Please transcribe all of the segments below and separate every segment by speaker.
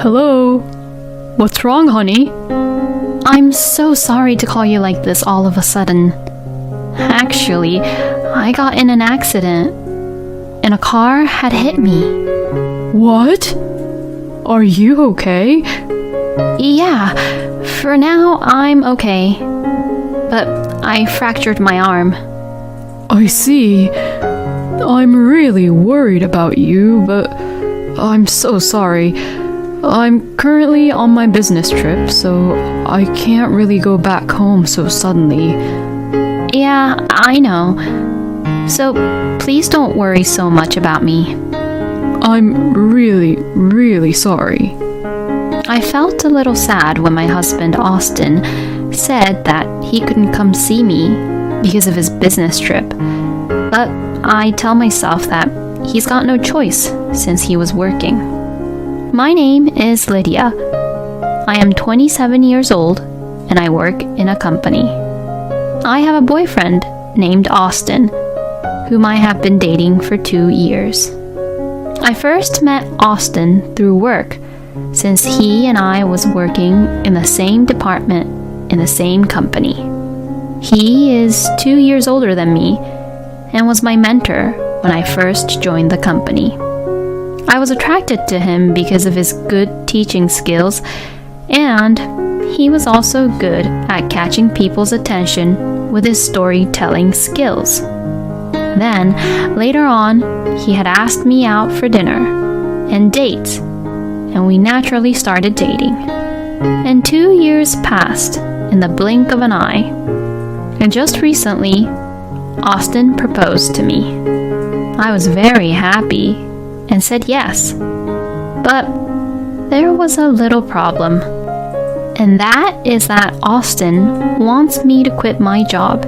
Speaker 1: Hello? What's wrong, honey?
Speaker 2: I'm so sorry to call you like this all of a sudden. Actually, I got in an accident, and a car had hit me.
Speaker 1: What? Are you okay?
Speaker 2: Yeah, for now I'm okay. But I fractured my arm.
Speaker 1: I see. I'm really worried about you, but I'm so sorry. I'm currently on my business trip, so I can't really go back home so suddenly.
Speaker 2: Yeah, I know. So please don't worry so much about me.
Speaker 1: I'm really sorry.
Speaker 2: I felt a little sad when my husband, Austin, said that he couldn't come see me because of his business trip. But I tell myself that he's got no choice since he was working. My name is Lydia. I am 27 years old and I work in a company. I have a boyfriend named Austin, whom I have been dating for 2 years. I first met Austin through work, since he and I was working in the same department in the same company. He is 2 years older than me and was my mentor when I first joined the company. I was attracted to him because of his good teaching skills, and he was also good at catching people's attention with his storytelling skills. Then, later on, he had asked me out for dinner and dates, and we naturally started dating. And 2 years passed in the blink of an eye. And just recently, Austin proposed to me. I was very happy and said yes. But there was a little problem. And that is that Austin wants me to quit my job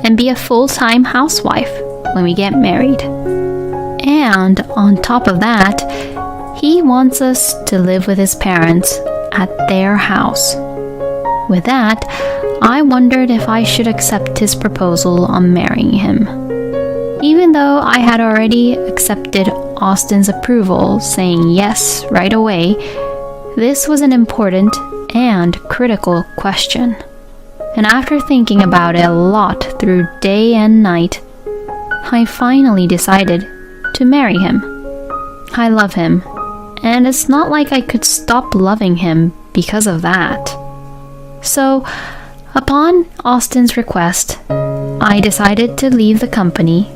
Speaker 2: and be a full-time housewife when we get married. And on top of that, he wants us to live with his parents at their house. With that, I wondered if I should accept his proposal on marrying him. Even though I had already accepted Austin's approval, saying yes right away, this was an important and critical question. And after thinking about it a lot through day and night, I finally decided to marry him. I love him, and it's not like I could stop loving him because of that. So, upon Austin's request, I decided to leave the company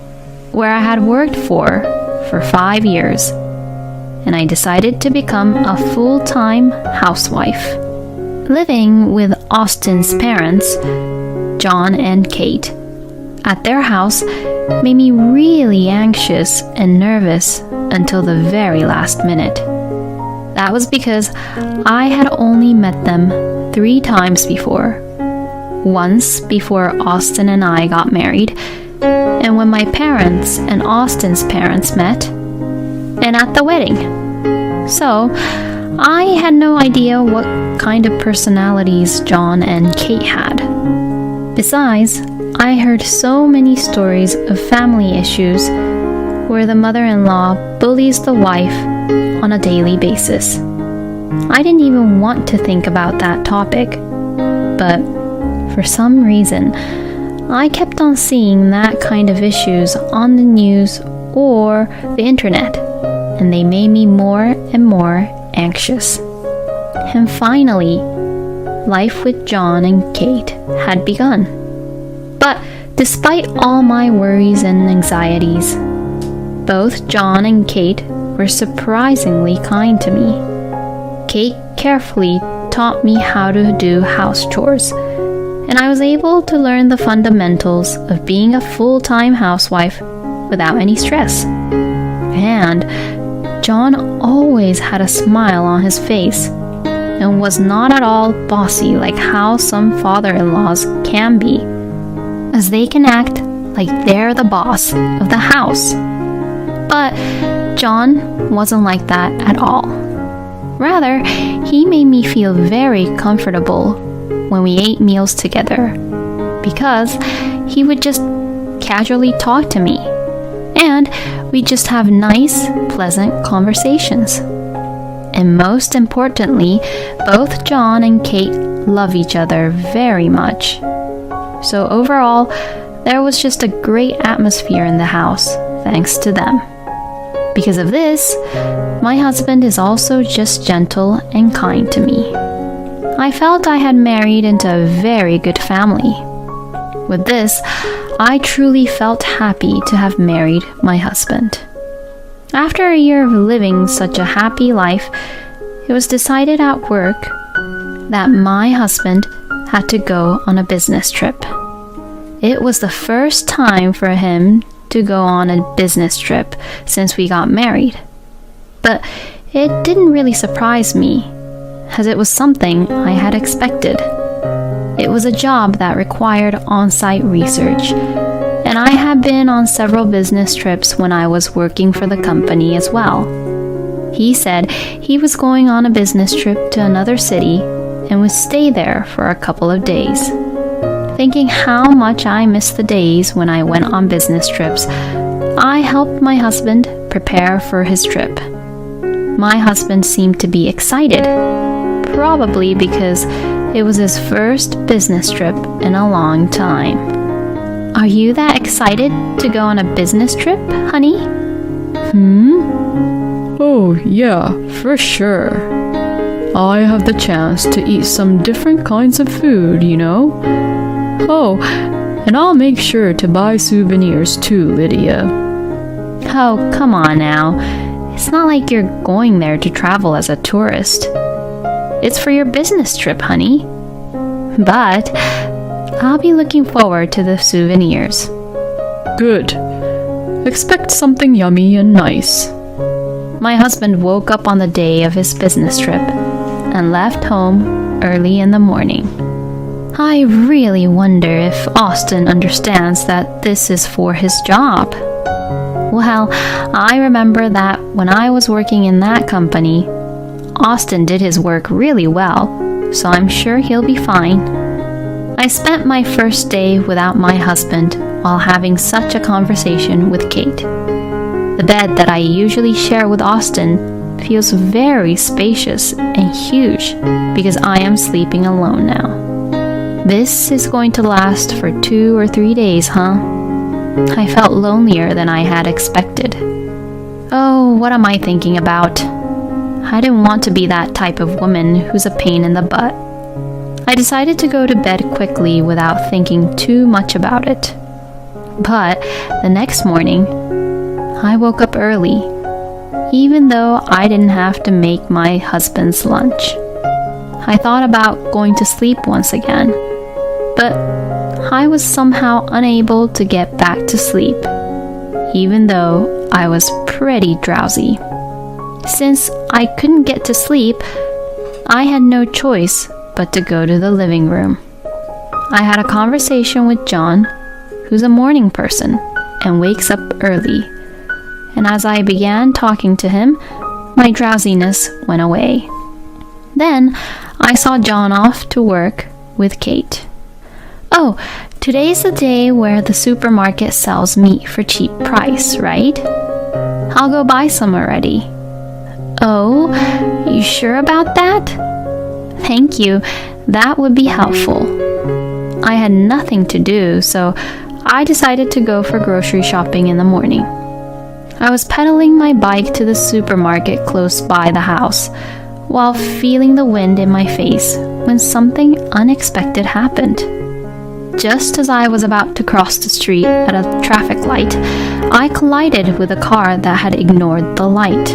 Speaker 2: where I had worked for 5 years, and I decided to become a full-time housewife. Living with Austin's parents, John and Kate, at their house made me really anxious and nervous until the very last minute. That was because I had only met them 3 times before. Once before Austin and I got married, and when my parents and Austin's parents met, and at the wedding. So, I had no idea what kind of personalities John and Kate had. Besides, I heard so many stories of family issues where the mother-in-law bullies the wife on a daily basis. I didn't even want to think about that topic, but for some reason, I kept on seeing that kind of issues on the news or the internet, and they made me more and more anxious. And finally, life with John and Kate had begun. But despite all my worries and anxieties, both John and Kate were surprisingly kind to me. Kate carefully taught me how to do house chores, and I was able to learn the fundamentals of being a full-time housewife without any stress. And John always had a smile on his face and was not at all bossy like how some father-in-laws can be, as they can act like they're the boss of the house. But John wasn't like that at all. Rather, he made me feel very comfortable when we ate meals together, because he would just casually talk to me, and we'd just have nice, pleasant conversations. And most importantly, both John and Kate love each other very much. So overall, there was just a great atmosphere in the house, thanks to them. Because of this, my husband is also just gentle and kind to me. I felt I had married into a very good family. With this, I truly felt happy to have married my husband. After a year of living such a happy life, it was decided at work that my husband had to go on a business trip. It was the first time for him to go on a business trip since we got married. But it didn't really surprise me, as it was something I had expected. It was a job that required on-site research, and I had been on several business trips when I was working for the company as well. He said he was going on a business trip to another city and would stay there for a couple of days. Thinking how much I missed the days when I went on business trips, I helped my husband prepare for his trip. My husband seemed to be excited, probably because it was his first business trip in a long time. Are you that excited to go on a business trip, honey?
Speaker 1: Oh, yeah, for sure. I have the chance to eat some different kinds of food, you know? Oh, and I'll make sure to buy souvenirs too, Lydia.
Speaker 2: Oh, come on now. It's not like you're going there to travel as a tourist. It's for your business trip, honey. But I'll be looking forward to the souvenirs.
Speaker 1: Good. Expect something yummy and nice.
Speaker 2: My husband woke up on the day of his business trip and left home early in the morning. I really wonder if Austin understands that this is for his job. Well, I remember that when I was working in that company, Austin did his work really well, so I'm sure he'll be fine. I spent my first day without my husband while having such a conversation with Kate. The bed that I usually share with Austin feels very spacious and huge because I am sleeping alone now. This is going to last for 2 or 3 days, huh? I felt lonelier than I had expected. Oh, what am I thinking about? I didn't want to be that type of woman who's a pain in the butt. I decided to go to bed quickly without thinking too much about it. But the next morning, I woke up early, even though I didn't have to make my husband's lunch. I thought about going to sleep once again, but I was somehow unable to get back to sleep, even though I was pretty drowsy. Since I couldn't get to sleep, I had no choice but to go to the living room. I had a conversation with John, who's a morning person and wakes up early. And as I began talking to him, my drowsiness went away. Then I saw John off to work with Kate. Oh, today's the day where the supermarket sells meat for cheap price, right? I'll go buy some already. Oh, you sure about that? Thank you, that would be helpful. I had nothing to do, so I decided to go for grocery shopping in the morning. I was pedaling my bike to the supermarket close by the house, while feeling the wind in my face when something unexpected happened. Just as I was about to cross the street at a traffic light, I collided with a car that had ignored the light.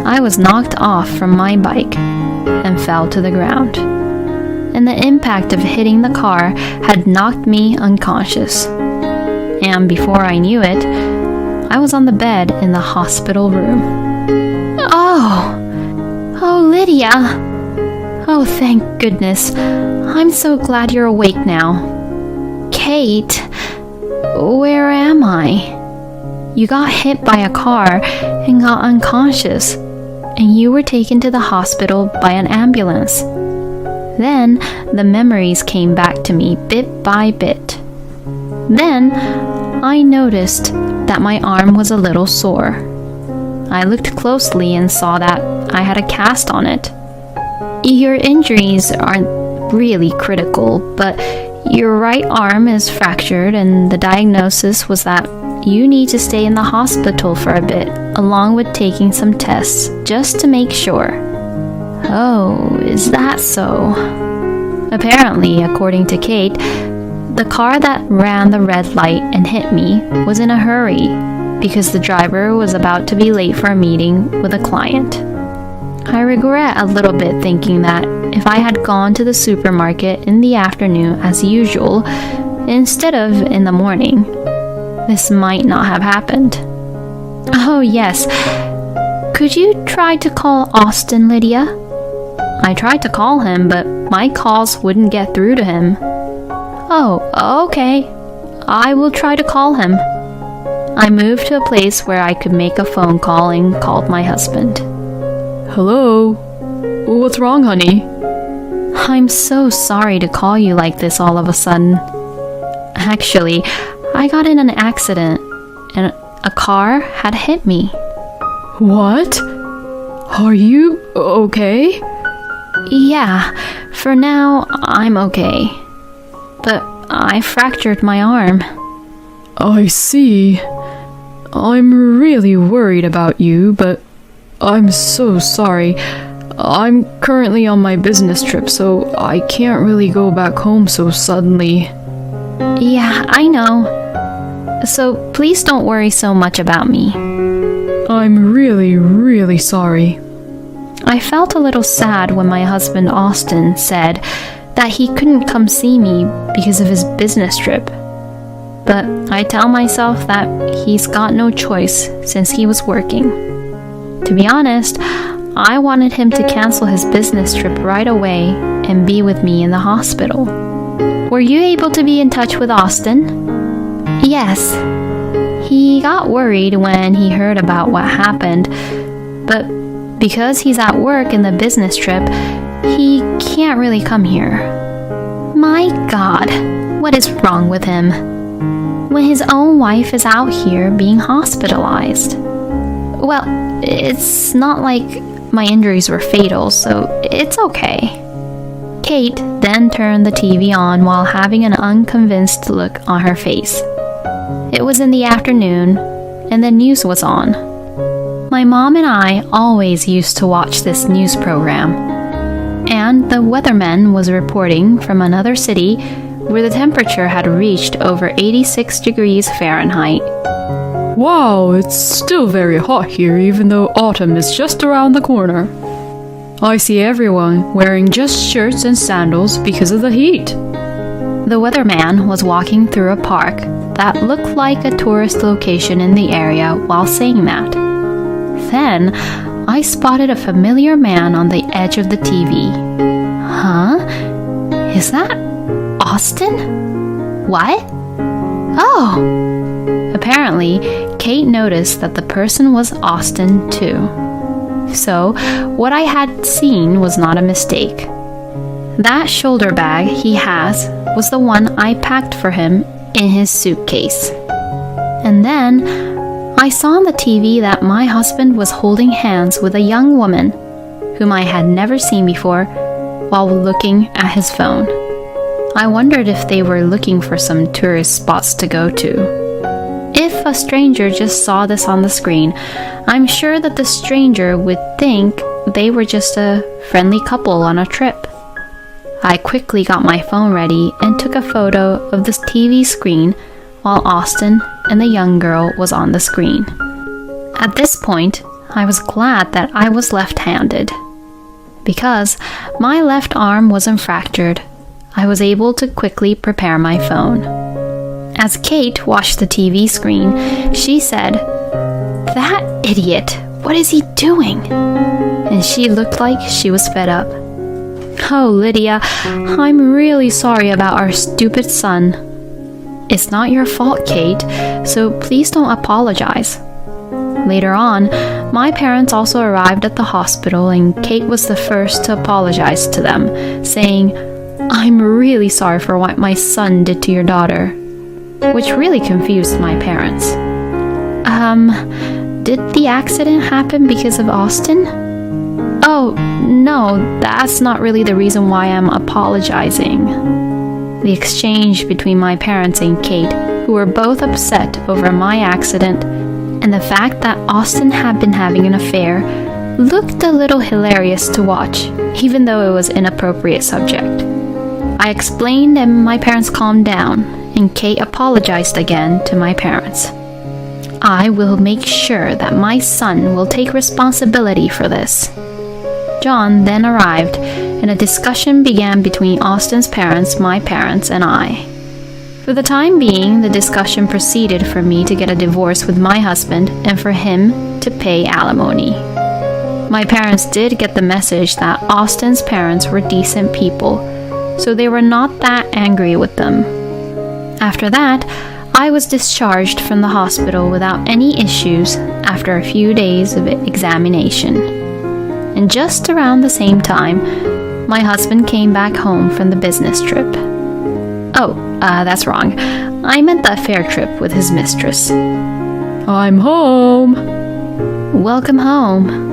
Speaker 2: I was knocked off from my bike and fell to the ground, and the impact of hitting the car had knocked me unconscious. And before I knew it, I was on the bed in the hospital room. Oh, Lydia! Oh, thank goodness. I'm so glad you're awake now. Kate, where am I? You got hit by a car and got unconscious, and you were taken to the hospital by an ambulance. Then the memories came back to me bit by bit. Then I noticed that my arm was a little sore. I looked closely and saw that I had a cast on it. Your injuries aren't really critical, but your right arm is fractured, and the diagnosis was that you need to stay in the hospital for a bit, along with taking some tests, just to make sure. Oh, is that so? Apparently, according to Kate, the car that ran the red light and hit me was in a hurry because the driver was about to be late for a meeting with a client. I regret a little bit thinking that if I had gone to the supermarket in the afternoon as usual, instead of in the morning, this might not have happened. Oh yes, could you try to call Austin, Lydia? I tried to call him, but my calls wouldn't get through to him. Oh, okay. I will try to call him. I moved to a place where I could make a phone call and called my husband.
Speaker 1: Hello? What's wrong, honey?
Speaker 2: I'm so sorry to call you like this all of a sudden. Actually, I got in an accident and a car had hit me.
Speaker 1: What? Are you okay?
Speaker 2: Yeah, for now, I'm okay. But I fractured my arm.
Speaker 1: I see. I'm really worried about you, but I'm so sorry. I'm currently on my business trip, so I can't really go back home so suddenly.
Speaker 2: Yeah, I know. So please don't worry so much about me.
Speaker 1: I'm really, really sorry.
Speaker 2: I felt a little sad when my husband Austin said that he couldn't come see me because of his business trip. But I tell myself that he's got no choice since he was working. To be honest, I wanted him to cancel his business trip right away and be with me in the hospital. Were you able to be in touch with Austin? Yes. He got worried when he heard about what happened, but because he's at work in the business trip, he can't really come here. My God, what is wrong with him? When his own wife is out here being hospitalized. Well, it's not like my injuries were fatal, so it's okay. Kate then turned the TV on while having an unconvinced look on her face. It was in the afternoon, and the news was on. My mom and I always used to watch this news program, and the weatherman was reporting from another city where the temperature had reached over 86 degrees Fahrenheit.
Speaker 1: Wow, it's still very hot here even though autumn is just around the corner. I see everyone wearing just shirts and sandals because of the heat.
Speaker 2: The weatherman was walking through a park that looked like a tourist location in the area while saying that. Then, I spotted a familiar man on the edge of the TV. Huh? Is that Austin? What? Oh! Apparently, Kate noticed that the person was Austin too. So, what I had seen was not a mistake. That shoulder bag he has was the one I packed for him in his suitcase. And then, I saw on the TV that my husband was holding hands with a young woman whom I had never seen before while looking at his phone. I wondered if they were looking for some tourist spots to go to. If a stranger just saw this on the screen, I'm sure that the stranger would think they were just a friendly couple on a trip. I quickly got my phone ready and took a photo of this TV screen while Austin and the young girl was on the screen. At this point, I was glad that I was left-handed. Because my left arm wasn't fractured, I was able to quickly prepare my phone. As Kate watched the TV screen, she said, "That idiot, what is he doing?" And she looked like she was fed up. "Oh, Lydia, I'm really sorry about our stupid son." "It's not your fault, Kate, so please don't apologize." Later on, my parents also arrived at the hospital and Kate was the first to apologize to them, saying, "I'm really sorry for what my son did to your daughter," which really confused my parents. did the accident happen because of Austin? Oh, no, that's not really the reason why I'm apologizing. The exchange between my parents and Kate, who were both upset over my accident, and the fact that Austin had been having an affair, looked a little hilarious to watch, even though it was an inappropriate subject. I explained and my parents calmed down, and Kate apologized again to my parents. I will make sure that my son will take responsibility for this. John then arrived, and a discussion began between Austin's parents, my parents, and I. For the time being, the discussion proceeded for me to get a divorce with my husband and for him to pay alimony. My parents did get the message that Austin's parents were decent people, so they were not that angry with them. After that, I was discharged from the hospital without any issues after a few days of examination. And just around the same time, my husband came back home from the business trip. Oh, that's wrong. I meant the fair trip with his mistress.
Speaker 1: I'm home.
Speaker 2: Welcome home.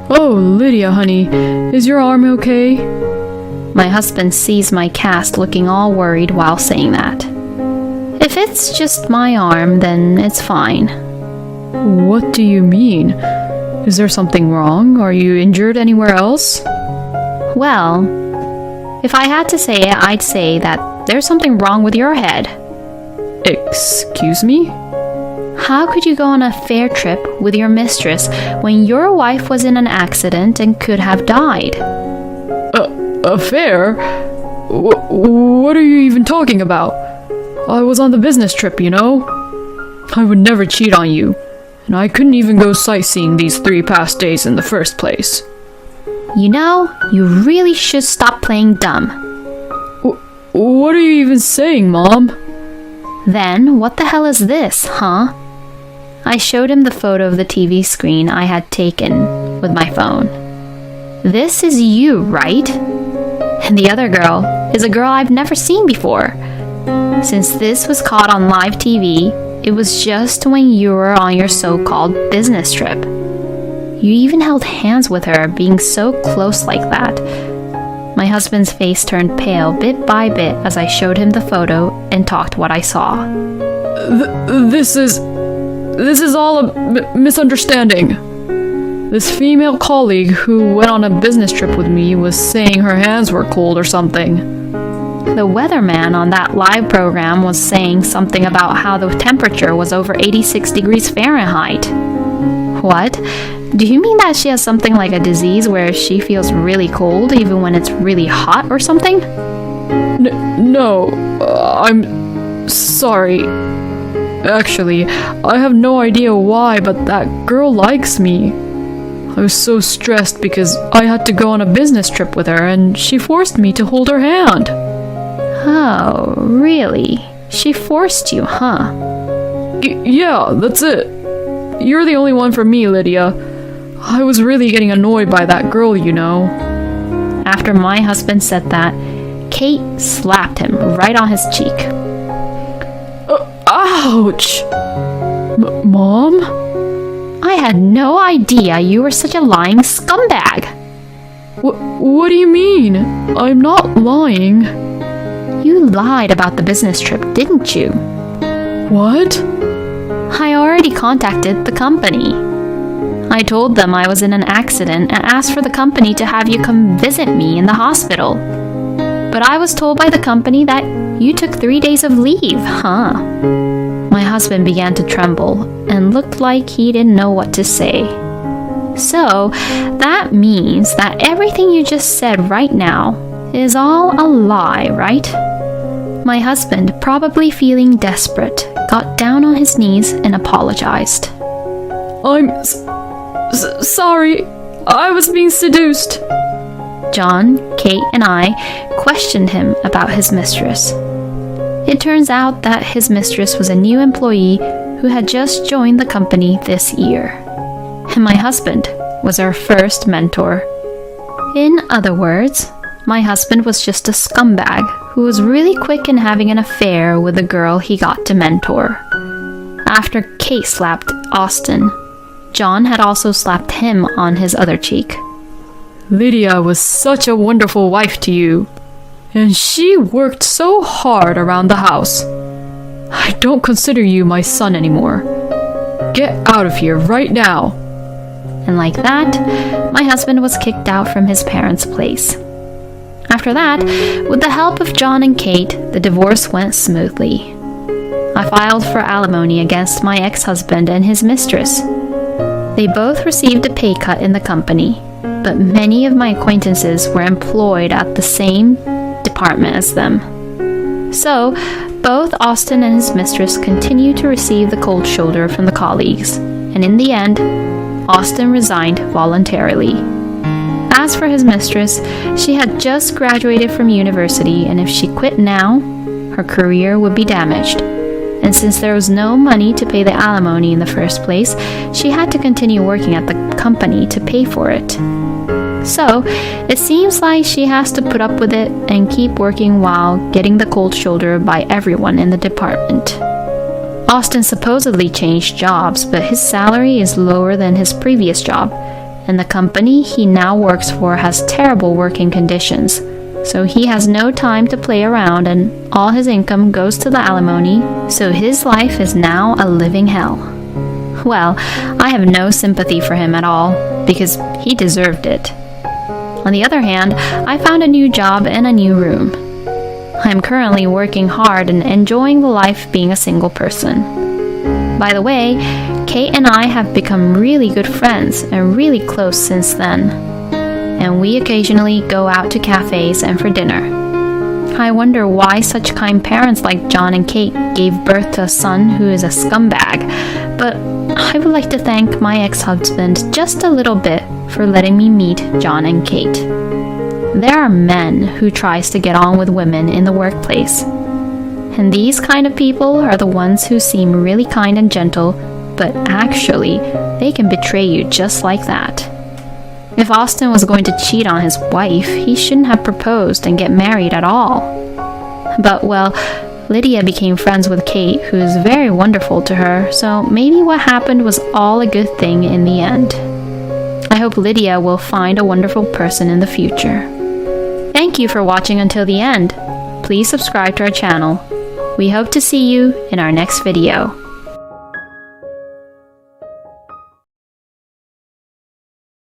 Speaker 1: Oh, Lydia, honey, is your arm okay?
Speaker 2: My husband sees my cast looking all worried while saying that. If it's just my arm, then it's fine.
Speaker 1: What do you mean? Is there something wrong? Are you injured anywhere else?
Speaker 2: Well, if I had to say it, I'd say that there's something wrong with your head.
Speaker 1: Excuse me?
Speaker 2: How could you go on a fair trip with your mistress when your wife was in an accident and could have died?
Speaker 1: Affair? What are you even talking about? I was on the business trip, you know? I would never cheat on you, and I couldn't even go sightseeing these 3 past days in the first place.
Speaker 2: You know, you really should stop playing dumb.
Speaker 1: What are you even saying, Mom?
Speaker 2: Then, what the hell is this, huh? I showed him the photo of the TV screen I had taken with my phone. This is you, right? And the other girl is a girl I've never seen before. Since this was caught on live TV, it was just when you were on your so-called business trip. You even held hands with her, being so close like that. My husband's face turned pale bit by bit as I showed him the photo and talked what I saw.
Speaker 1: This is all a misunderstanding. This female colleague who went on a business trip with me was saying her hands were cold or something.
Speaker 2: The weatherman on that live program was saying something about how the temperature was over 86 degrees Fahrenheit. What? Do you mean that she has something like a disease where she feels really cold even when it's really hot or something?
Speaker 1: No, I'm sorry. Actually, I have no idea why, but that girl likes me. I was so stressed because I had to go on a business trip with her and she forced me to hold her hand.
Speaker 2: Oh, really? She forced you, huh?
Speaker 1: Yeah, that's it. You're the only one for me, Lydia. I was really getting annoyed by that girl, you know.
Speaker 2: After my husband said that, Kate slapped him right on his cheek.
Speaker 1: Ouch! Mom?
Speaker 2: I had no idea you were such a lying scumbag.
Speaker 1: What do you mean? I'm not lying.
Speaker 2: You lied about the business trip, didn't you?
Speaker 1: What?
Speaker 2: I already contacted the company. I told them I was in an accident and asked for the company to have you come visit me in the hospital. But I was told by the company that you took 3 days of leave, huh? My husband began to tremble and looked like he didn't know what to say. So, that means that everything you just said right now is all a lie, right? My husband, probably feeling desperate, got down on his knees and apologized.
Speaker 1: I'm sorry. I was being seduced.
Speaker 2: John, Kate, and I questioned him about his mistress. It turns out that his mistress was a new employee who had just joined the company this year. And my husband was her first mentor. In other words, my husband was just a scumbag who was really quick in having an affair with the girl he got to mentor. After Kate slapped Austin, John had also slapped him on his other cheek.
Speaker 1: Lydia was such a wonderful wife to you, and she worked so hard around the house. I don't consider you my son anymore. Get out of here right now.
Speaker 2: And like that, my husband was kicked out from his parents' place. After that, with the help of John and Kate, the divorce went smoothly. I filed for alimony against my ex-husband and his mistress. They both received a pay cut in the company, but many of my acquaintances were employed at the same department as them. So, both Austin and his mistress continued to receive the cold shoulder from the colleagues, and in the end, Austin resigned voluntarily. As for his mistress, she had just graduated from university, and if she quit now, her career would be damaged. And since there was no money to pay the alimony in the first place, she had to continue working at the company to pay for it. So, it seems like she has to put up with it and keep working while getting the cold shoulder by everyone in the department. Austin supposedly changed jobs, but his salary is lower than his previous job, and the company he now works for has terrible working conditions. So he has no time to play around, and all his income goes to the alimony, so his life is now a living hell. Well, I have no sympathy for him at all, because he deserved it. On the other hand, I found a new job and a new room. I am currently working hard and enjoying the life being a single person. By the way, Kate and I have become really good friends and really close since then. And we occasionally go out to cafes and for dinner. I wonder why such kind parents like John and Kate gave birth to a son who is a scumbag, but I would like to thank my ex-husband just a little bit for letting me meet John and Kate. There are men who tries to get on with women in the workplace. And these kind of people are the ones who seem really kind and gentle, but actually, they can betray you just like that. If Austin was going to cheat on his wife, he shouldn't have proposed and get married at all. But, well, Lydia became friends with Kate, who is very wonderful to her, so maybe what happened was all a good thing in the end. I hope Lydia will find a wonderful person in the future. Thank you for watching until the end. Please subscribe to our channel. We hope to see you in our next video.